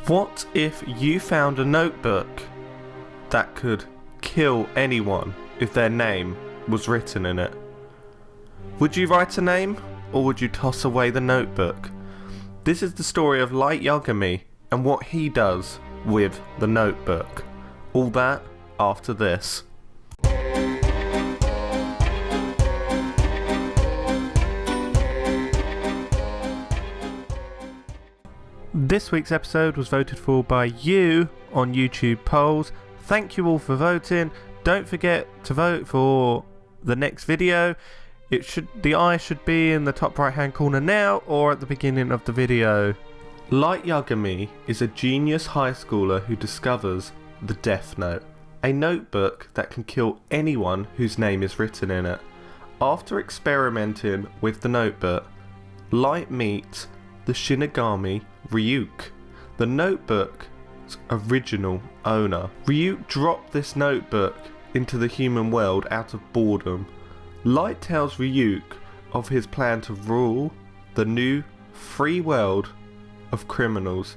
What if you found a notebook that could kill anyone if their name was written in it? Would you write a name, or would you toss away the notebook? This is the story of Light Yagami and what he does with the notebook. All that after this. This week's episode was voted for by you on YouTube polls. Thank you all for voting. Don't forget to vote for the next video. The eye should be in the top right hand corner now or at the beginning of the video. Light Yagami is a genius high schooler who discovers the Death Note, a notebook that can kill anyone whose name is written in it. After experimenting with the notebook, Light meets the Shinigami Ryuk, the notebook's original owner. Ryuk dropped this notebook into the human world out of boredom. Light tells Ryuk of his plan to rule the new free world of criminals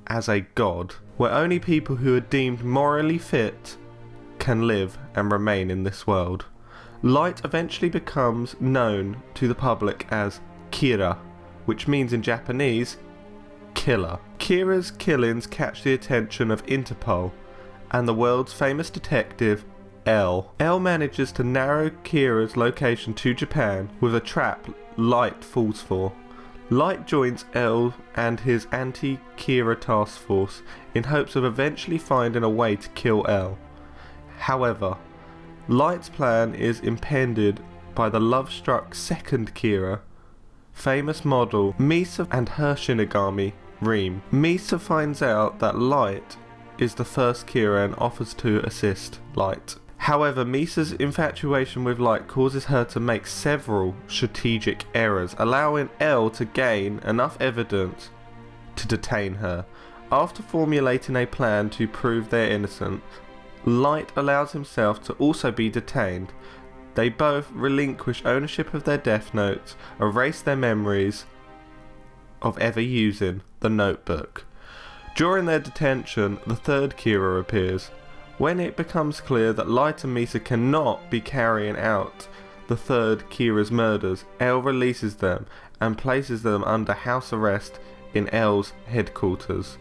as a god, where only people who are deemed morally fit can live and remain in this world. Light eventually becomes known to the public as Kira, which means in Japanese, killer. Kira's killings catch the attention of Interpol and the world's famous detective, L. L manages to narrow Kira's location to Japan with a trap Light falls for. Light joins L and his anti-Kira task force in hopes of eventually finding a way to kill L. However, Light's plan is impeded by the lovestruck second Kira, famous model Misa and her Shinigami Rem. Misa finds out that Light is the first Kira and offers to assist Light. However, Misa's infatuation with Light causes her to make several strategic errors, allowing L to gain enough evidence to detain her. After formulating a plan to prove their innocence, Light allows himself to also be detained. They both relinquish ownership of their death notes, erase their memories of ever using the notebook. During their detention, the third Kira appears. When it becomes clear that Light and Misa cannot be carrying out the third Kira's murders, L releases them and places them under house arrest in L's headquarters.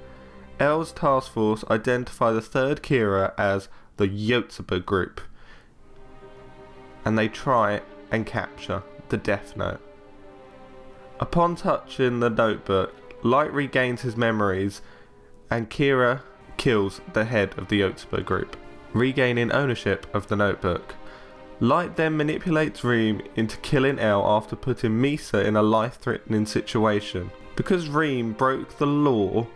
L's task force identify the third Kira as the Yotsuba group, and they try and capture the Death Note. Upon touching the notebook, Light regains his memories and Kira kills the head of the Yotsuba group, regaining ownership of the notebook. Light then manipulates Rem into killing L after putting Misa in a life-threatening situation. Because Rem broke the law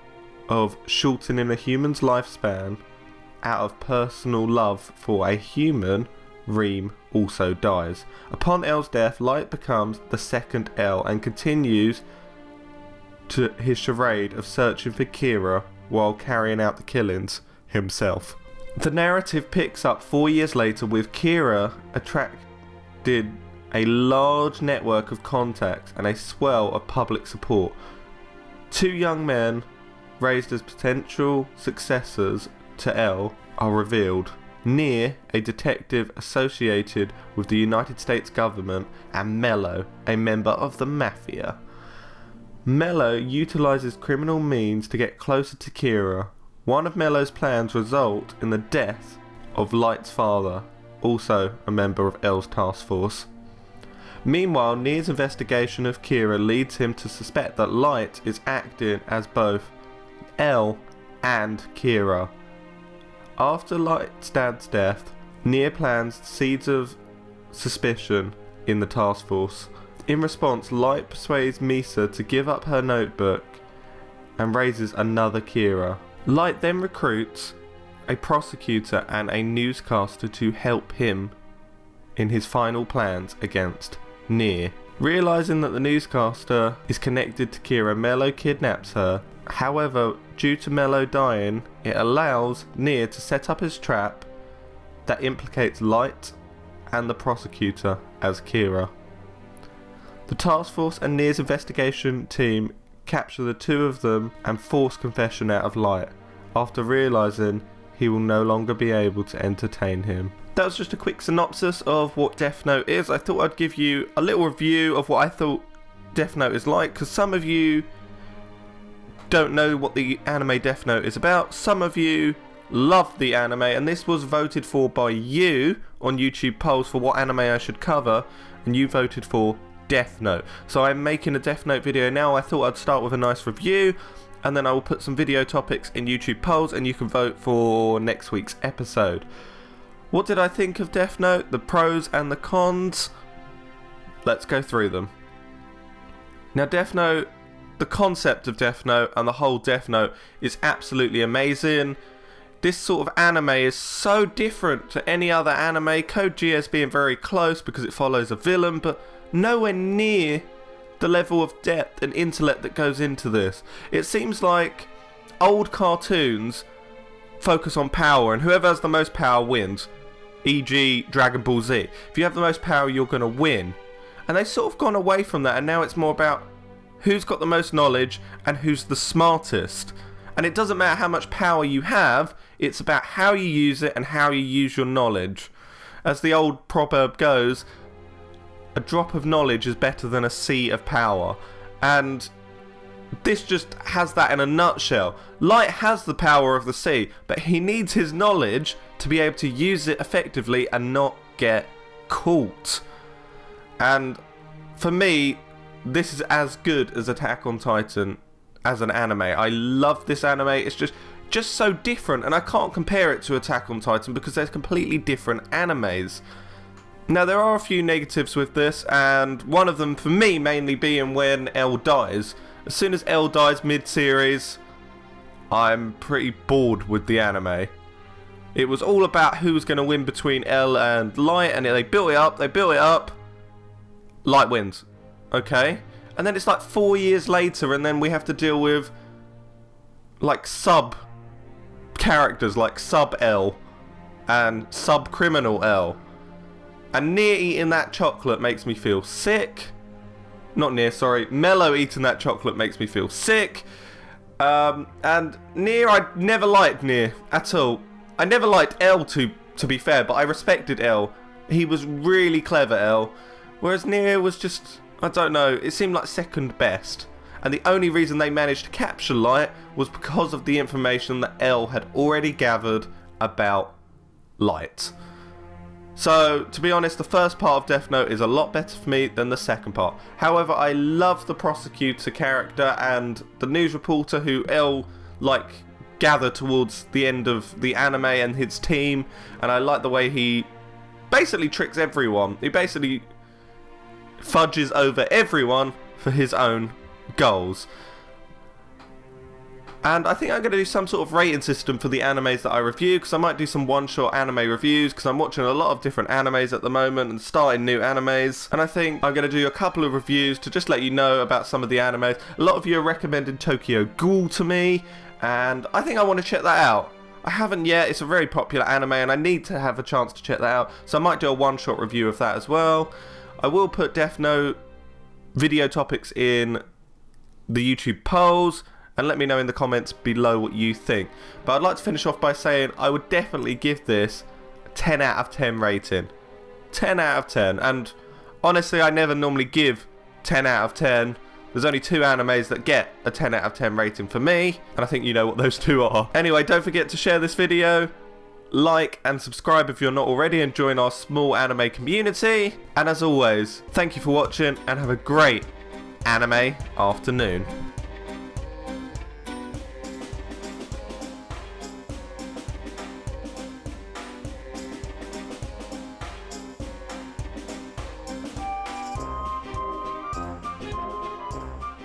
of shortening a human's lifespan out of personal love for a human, Rem also dies. Upon L's death, Light becomes the second L and continues to his charade of searching for Kira while carrying out the killings himself. The narrative picks up 4 years later with Kira attracted a large network of contacts and a swell of public support. Two young men, raised as potential successors to L, are revealed. Near, a detective associated with the United States government, and Mello, a member of the Mafia. Mello utilizes criminal means to get closer to Kira. One of Mello's plans result in the death of Light's father, also a member of L's task force. Meanwhile, Near's investigation of Kira leads him to suspect that Light is acting as both L and Kira. After Light's dad's death, Near plants seeds of suspicion in the task force. In response, Light persuades Misa to give up her notebook and raises another Kira. Light then recruits a prosecutor and a newscaster to help him in his final plans against Near. Realizing that the newscaster is connected to Kira, Mello kidnaps her. However, due to Mello dying, it allows Near to set up his trap that implicates Light and the prosecutor as Kira. The task force and Near's investigation team capture the two of them and force confession out of Light, after realising he will no longer be able to entertain him. That was just a quick synopsis of what Death Note is. I thought I'd give you a little review of what I thought Death Note is like, because some of you don't know what the anime Death Note is about. Some of you love the anime, and this was voted for by you on YouTube polls for what anime I should cover, and you voted for Death Note. So I'm making a Death Note video now. I thought I'd start with a nice review, and then I will put some video topics in YouTube polls, and you can vote for next week's episode. What did I think of Death Note? The pros and the cons? Let's go through them. Now, Death Note, the concept of Death Note and the whole Death Note is absolutely amazing. This sort of anime is so different to any other anime. Code Geass being very close because it follows a villain, but nowhere near the level of depth and intellect that goes into this. It seems like old cartoons focus on power, and whoever has the most power wins. E.g. Dragon Ball Z. If you have the most power, you're going to win. And they've sort of gone away from that, and now it's more about who's got the most knowledge and who's the smartest. And it doesn't matter how much power you have, it's about how you use it and how you use your knowledge. As the old proverb goes, a drop of knowledge is better than a sea of power. And this just has that in a nutshell. Light has the power of the sea, but he needs his knowledge to be able to use it effectively and not get caught. And for me, this is as good as Attack on Titan as an anime. I love this anime. It's just so different, and I can't compare it to Attack on Titan because they're completely different animes. Now, there are a few negatives with this, and one of them for me mainly being when L dies. As soon as L dies mid-series, I'm pretty bored with the anime. It was all about who was going to win between L and Light, and they built it up, Light wins. Okay? And then it's like 4 years later, and then we have to deal with like sub characters like Sub L and Sub Criminal L. And Near eating that chocolate makes me feel sick. Not Near, sorry. Mello eating that chocolate makes me feel sick. And Near, I never liked Near at all. I never liked L to be fair, but I respected L. He was really clever, L. Whereas Near was just, I don't know, it seemed like second best. And the only reason they managed to capture Light was because of the information that L had already gathered about Light. So, to be honest, the first part of Death Note is a lot better for me than the second part. However, I love the prosecutor character and the news reporter who L, gathered towards the end of the anime and his team. And I like the way he basically tricks everyone. He basically fudges over everyone for his own goals. And I think I'm going to do some sort of rating system for the animes that I review, because I might do some one-shot anime reviews, because I'm watching a lot of different animes at the moment and starting new animes. And I think I'm going to do a couple of reviews to just let you know about some of the animes. A lot of you are recommending Tokyo Ghoul to me, and I think I want to check that out. I haven't yet. It's a very popular anime, and I need to have a chance to check that out. So I might do a one-shot review of that as well. I will put Death Note video topics in the YouTube polls, and let me know in the comments below what you think. But I'd like to finish off by saying I would definitely give this a 10 out of 10 rating. 10 out of 10. And honestly, I never normally give 10 out of 10. There's only 2 animes that get a 10 out of 10 rating for me, and I think you know what those 2 are. Anyway, don't forget to share this video, like and subscribe if you're not already, and join our small anime community. And as always, thank you for watching and have a great anime afternoon.